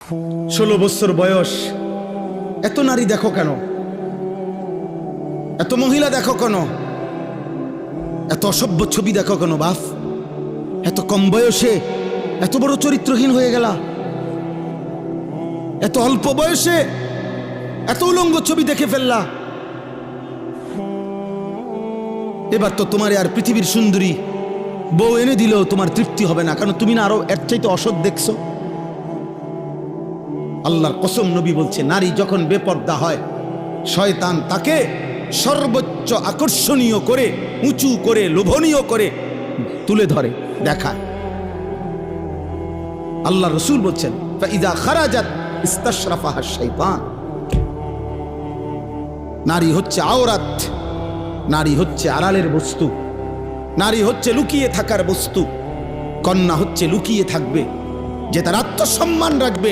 16 বছর বয়স, এত নারী দেখো কেন? এত মহিলা দেখো কেন? এত অসভ্য ছবি দেখো কেন বাপ? এত কম বয়সে এত বড় চরিত্রহীন হয়ে গেলা? এত অল্প বয়সে এত উলঙ্গ ছবি দেখে ফেললা? এবার তো তোমার আর পৃথিবীর সুন্দরী বউ এনে দিলেও তোমার তৃপ্তি হবে না, কারণ তুমি না আরো এর চাইতে অসৎ দেখছো। আল্লাহর কসম, নবী বলছে, নারী যখন বেপর্দা হয় শয়তান তাকে সর্বোচ্চ আকর্ষণীয় করে, উঁচু করে, লোভনীয় করে তুলে ধরে, দেখায়। আল্লাহ রসুল বলছেন, ফাইদা খারাজাত ইস্তাশরাফাহা শাইতান। নারী হচ্ছে আওরাত, নারী হচ্ছে আড়ালের বস্তু, নারী হচ্ছে লুকিয়ে থাকার বস্তু। কন্যা হচ্ছে লুকিয়ে থাকবে, যে তার আত্মসম্মান রাখবে,